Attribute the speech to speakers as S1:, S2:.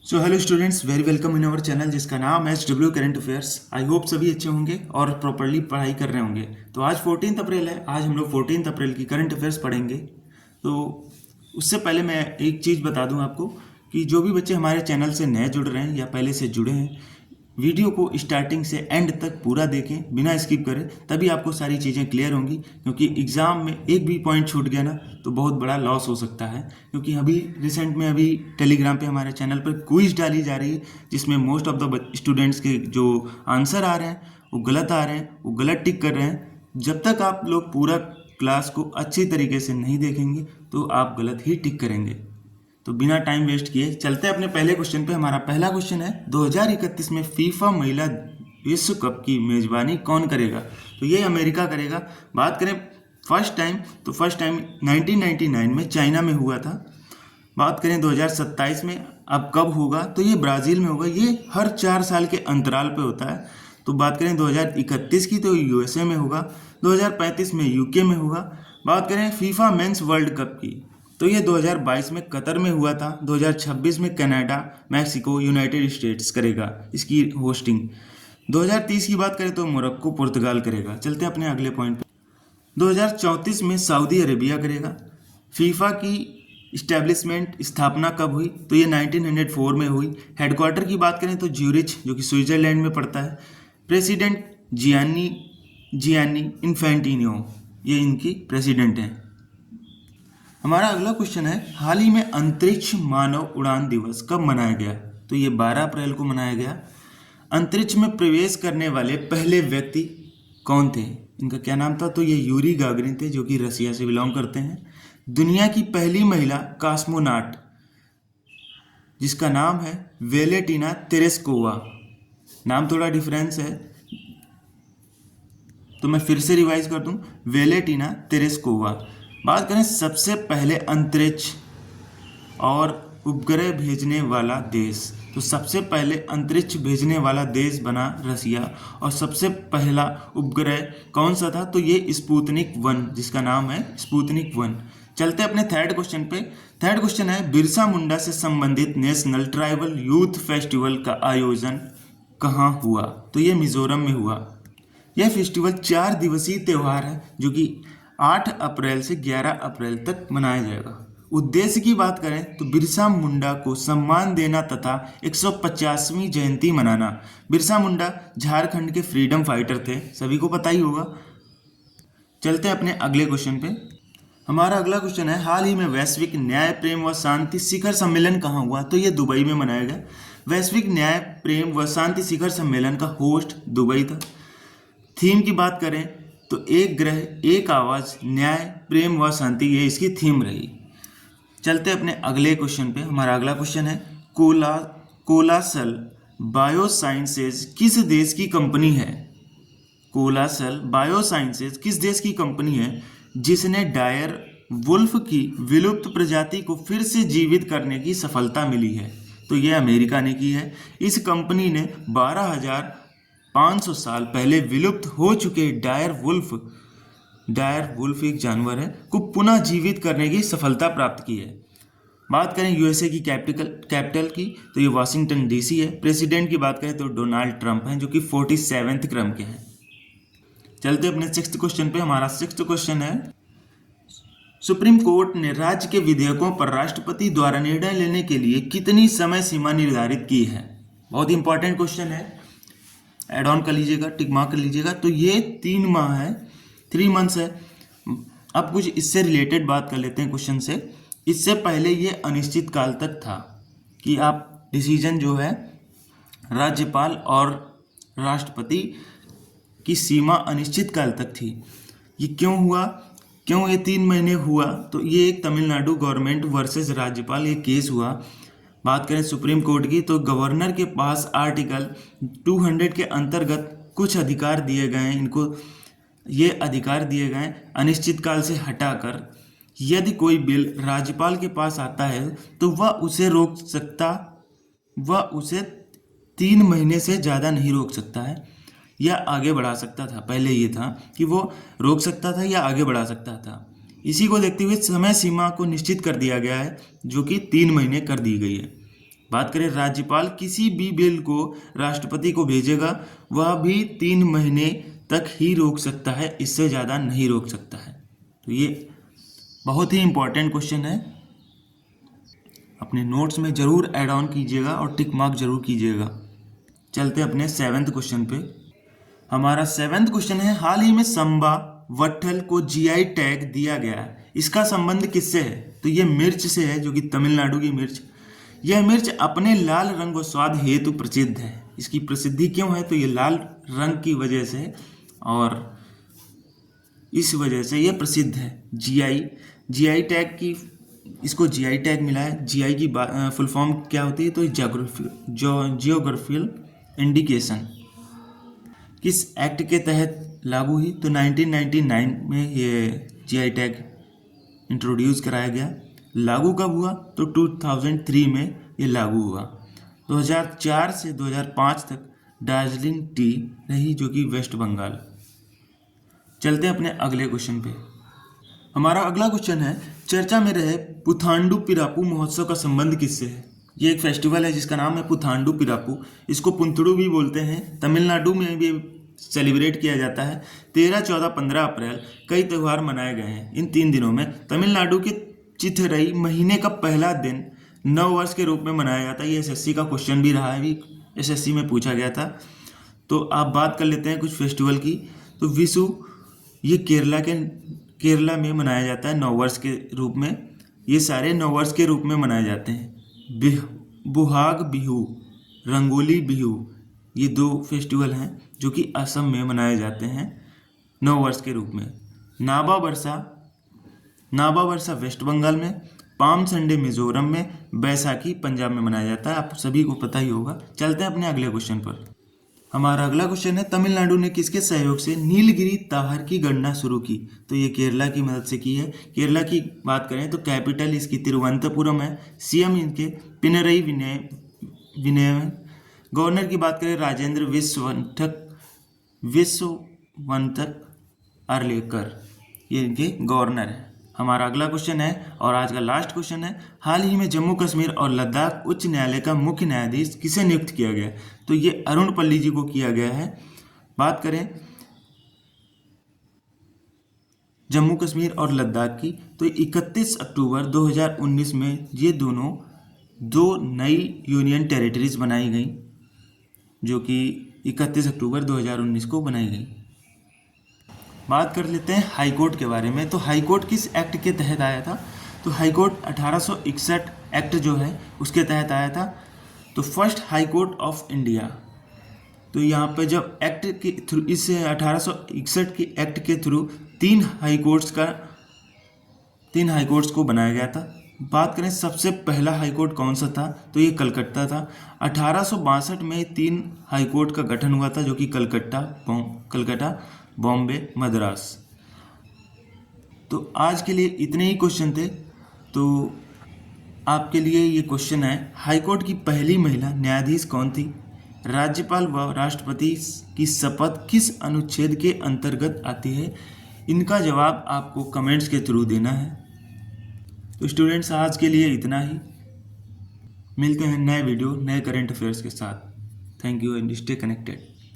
S1: So hello students, very welcome in our channel जिसका नाम है H current affairs. I hope सभी अच्छे होंगे और प्रॉपरली पढ़ाई कर रहे होंगे। तो आज 14 अप्रैल है। आज हम लोग 14 अप्रैल की करंट अफेयर्स पढ़ेंगे। तो उससे पहले मैं एक चीज़ बता दूं आपको कि जो भी बच्चे हमारे चैनल से नए जुड़ रहे हैं या पहले से जुड़े हैं, वीडियो को स्टार्टिंग से एंड तक पूरा देखें बिना स्किप करें, तभी आपको सारी चीज़ें क्लियर होंगी। क्योंकि एग्ज़ाम में एक भी पॉइंट छूट गया ना तो बहुत बड़ा लॉस हो सकता है। क्योंकि अभी रिसेंट में अभी टेलीग्राम पे हमारे चैनल पर क्विज डाली जा रही है, जिसमें मोस्ट ऑफ द स्टूडेंट्स के जो आंसर आ रहे हैं वो गलत आ रहे हैं, वो गलत टिक कर रहे हैं। जब तक आप लोग पूरा क्लास को अच्छी तरीके से नहीं देखेंगे तो आप गलत ही टिक करेंगे। तो बिना टाइम वेस्ट किए चलते हैं अपने पहले क्वेश्चन पे। हमारा पहला क्वेश्चन है 2031 में फीफा महिला विश्व कप की मेजबानी कौन करेगा? तो ये अमेरिका करेगा। बात करें फर्स्ट टाइम, तो फर्स्ट टाइम 1999 में चाइना में हुआ था। बात करें 2027 में अब कब होगा, तो ये ब्राज़ील में होगा। ये हर 4 साल के अंतराल पे होता है। तो बात करें 2031 की तो यूएसए में होगा, 2035 में यूके में होगा। बात करें फीफा मेंस वर्ल्ड कप की, तो ये 2022 में कतर में हुआ था। 2026 में कनाडा, मैक्सिको, यूनाइटेड स्टेट्स करेगा इसकी होस्टिंग। 2030 की बात करें तो मोरक्को, पुर्तगाल करेगा। चलते हैं अपने अगले पॉइंट पे। 2034 में सऊदी अरेबिया करेगा। फीफा की इस्टेब्लिशमेंट स्थापना कब हुई? तो ये 1904 में हुई। हेडक्वार्टर की बात करें तो ज्यूरिच, जो कि स्विट्जरलैंड में पड़ता है। प्रेसिडेंट जियानी इन्फेंटिनो, ये इनकी प्रेसिडेंट हैं। हमारा अगला क्वेश्चन है, हाल ही में अंतरिक्ष मानव उड़ान दिवस कब मनाया गया? तो ये 12 अप्रैल को मनाया गया। अंतरिक्ष में प्रवेश करने वाले पहले व्यक्ति कौन थे? इनका क्या नाम था? तो ये यूरी गागरिन थे, जो कि रसिया से बिलोंग करते हैं। दुनिया की पहली महिला कॉस्मोनॉट, जिसका नाम है वेलेटिना तेरेस्कोवा। नाम थोड़ा डिफरेंस है तो मैं फिर से रिवाइज कर दूं, वेलेटिना तेरेस्कोवा। बात करें सबसे पहले अंतरिक्ष और उपग्रह भेजने वाला देश, तो सबसे पहले अंतरिक्ष भेजने वाला देश बना रसिया। और सबसे पहला उपग्रह कौन सा था? तो ये स्पुतनिक 1, जिसका नाम है स्पुतनिक 1। चलते अपने थर्ड क्वेश्चन पे। थर्ड क्वेश्चन है, बिरसा मुंडा से संबंधित नेशनल ट्राइबल यूथ फेस्टिवल का आयोजन कहाँ हुआ? तो ये मिजोरम में हुआ। यह फेस्टिवल 4 दिवसीय त्यौहार है, जो कि 8 अप्रैल से 11 अप्रैल तक मनाया जाएगा। उद्देश्य की बात करें तो बिरसा मुंडा को सम्मान देना तथा 150वीं जयंती मनाना। बिरसा मुंडा झारखंड के फ्रीडम फाइटर थे, सभी को पता ही होगा। चलते हैं अपने अगले क्वेश्चन पे। हमारा अगला क्वेश्चन है, हाल ही में वैश्विक न्याय प्रेम व शांति शिखर सम्मेलन कहाँ हुआ? तो ये दुबई में मनाया गया। वैश्विक न्याय प्रेम व शांति शिखर सम्मेलन का होस्ट दुबई था। थीम की बात करें तो एक ग्रह एक आवाज़, न्याय प्रेम व शांति, ये इसकी थीम रही। चलते अपने अगले क्वेश्चन पे। हमारा अगला क्वेश्चन है, कोलासल बायोसाइंसेज किस देश की कंपनी है? कोलासल बायोसाइंसेज किस देश की कंपनी है जिसने डायर वुल्फ की विलुप्त प्रजाति को फिर से जीवित करने की सफलता मिली है? तो यह अमेरिका ने की है। इस कंपनी ने 12,500 साल पहले विलुप्त हो चुके डायर वुल्फ एक जानवर है, को पुनः जीवित करने की सफलता प्राप्त की है। बात करें यूएसए की कैपिटल की, तो ये वाशिंगटन डीसी है। प्रेसिडेंट की बात करें तो डोनाल्ड ट्रंप हैं, जो कि 47वें क्रम के हैं। चलते अपने सिक्स्थ क्वेश्चन पे। हमारा सिक्स्थ क्वेश्चन है, सुप्रीम कोर्ट ने राज्य के विधेयकों पर राष्ट्रपति द्वारा निर्णय लेने के लिए कितनी समय सीमा निर्धारित की है? बहुत इंपॉर्टेंट क्वेश्चन है, एड ऑन कर लीजिएगा, टिक मार्क कर लीजिएगा। तो ये 3 माह है, 3 मंथ्स है। अब कुछ इससे रिलेटेड बात कर लेते हैं क्वेश्चन से। इससे पहले ये अनिश्चित काल तक था कि आप डिसीजन जो है राज्यपाल और राष्ट्रपति की सीमा अनिश्चित काल तक थी। ये क्यों हुआ, क्यों ये 3 महीने हुआ? तो ये एक तमिलनाडु गवर्नमेंट वर्सेस राज्यपाल ये केस हुआ। बात करें सुप्रीम कोर्ट की, तो गवर्नर के पास आर्टिकल 200 के अंतर्गत कुछ अधिकार दिए गए हैं। इनको ये अधिकार दिए गए अनिश्चित काल से हटाकर यदि कोई बिल राज्यपाल के पास आता है तो वह उसे रोक सकता, वह उसे 3 महीने से ज़्यादा नहीं रोक सकता है या आगे बढ़ा सकता था। पहले ये था कि वो रोक सकता था या आगे बढ़ा सकता था। इसी को देखते हुए समय सीमा को निश्चित कर दिया गया है, जो कि 3 महीने कर दी गई है। बात करें राज्यपाल किसी भी बिल को राष्ट्रपति को भेजेगा, वह भी 3 महीने तक ही रोक सकता है, इससे ज़्यादा नहीं रोक सकता है। तो ये बहुत ही इंपॉर्टेंट क्वेश्चन है, अपने नोट्स में ज़रूर ऐड ऑन कीजिएगा और टिक मार्क जरूर कीजिएगा। चलते अपने 7th क्वेश्चन पे। हमारा 7th क्वेश्चन है, हाल ही में संबा वट्ठल को जीआई टैग दिया गया है, इसका संबंध किससे है? तो ये मिर्च से है, जो कि तमिलनाडु की मिर्च। यह मिर्च अपने लाल रंग व स्वाद हेतु प्रसिद्ध है। इसकी प्रसिद्धि क्यों है? तो ये लाल रंग की वजह से और इस वजह से यह प्रसिद्ध है। जीआई टैग की, इसको जीआई टैग मिला है। जीआई की फुल फॉर्म क्या होती है? तो जियोग्राफिकल इंडिकेशन। किस एक्ट के तहत लागू हुई? तो 1999 में ये जीआई टैग इंट्रोड्यूस कराया गया। लागू कब हुआ? तो 2003 में ये लागू हुआ। 2004 से 2005 तक दार्जिलिंग टी रही, जो कि वेस्ट बंगाल। चलते हैं अपने अगले क्वेश्चन पे। हमारा अगला क्वेश्चन है, चर्चा में रहे पुथांडु पिरापू महोत्सव का संबंध किससे है? ये एक फेस्टिवल है जिसका नाम है पुथांडु पिरापू। इसको पुंथड़ू भी बोलते हैं। तमिलनाडु में भी सेलिब्रेट किया जाता है। 13, 14, 15 अप्रैल कई त्यौहार मनाए गए हैं। इन 3 दिनों में तमिलनाडु के चिथिरई महीने का पहला दिन नव वर्ष के रूप में मनाया जाता है। ये एसएससी का क्वेश्चन भी रहा है, भी एसएससी में पूछा गया था। तो आप बात कर लेते हैं कुछ फेस्टिवल की। तो विशु, ये केरला में मनाया जाता है नववर्ष के रूप में। ये सारे नववर्ष के रूप में मनाए जाते हैं। बुहाग बिहू, रंगोली बिहू, ये 2 फेस्टिवल हैं जो कि असम में मनाए जाते हैं नववर्ष के रूप में। नाबा वर्षा वेस्ट बंगाल में, पाम संडे मिजोरम में, बैसाखी पंजाब में मनाया जाता है। आप सभी को पता ही होगा। चलते हैं अपने अगले क्वेश्चन पर। हमारा अगला क्वेश्चन है, तमिलनाडु ने किसके सहयोग से नीलगिरी ताहर की गणना शुरू की? तो ये केरला की मदद से की है। केरला की बात करें तो कैपिटल इसकी तिरुवनंतपुरम है। सीएम इनके पिनरई विनयन। गवर्नर की बात करें राजेंद्र विश्ववंतक आर्लेकर, ये इनके गवर्नर है। हमारा अगला क्वेश्चन है और आज का लास्ट क्वेश्चन है, हाल ही में जम्मू कश्मीर और लद्दाख उच्च न्यायालय का मुख्य न्यायाधीश किसे नियुक्त किया गया? तो ये अरुण पल्ली जी को किया गया है। बात करें जम्मू कश्मीर और लद्दाख की, तो 31 अक्टूबर 2019 में ये दोनों 2 नई यूनियन टेरिटरीज बनाई गई, जो कि 31 अक्टूबर 2019 को बनाई गई। बात कर लेते हैं हाई कोर्ट के बारे में। तो हाई कोर्ट किस एक्ट के तहत आया था? तो हाई कोर्ट 1861 एक्ट जो है उसके तहत आया था। तो first high court of India. तो यहाँ पर जब एक्ट के थ्रू, इस 1861 के एक्ट के थ्रू 3 हाई कोर्ट्स को बनाया गया था। बात करें सबसे पहला हाई कोर्ट कौन सा था? तो ये कलकत्ता था। 1862 में 3 हाई कोर्ट का गठन हुआ था, जो कि कलकत्ता, बॉम्बे, मद्रास। तो आज के लिए इतने ही क्वेश्चन थे। तो आपके लिए ये क्वेश्चन है, हाईकोर्ट की पहली महिला न्यायाधीश कौन थी? राज्यपाल व राष्ट्रपति की शपथ किस अनुच्छेद के अंतर्गत आती है? इनका जवाब आपको कमेंट्स के थ्रू देना है। तो स्टूडेंट्स, आज के लिए इतना ही। मिलते हैं नए वीडियो, नए करंट अफेयर्स के साथ। Thank you and stay connected.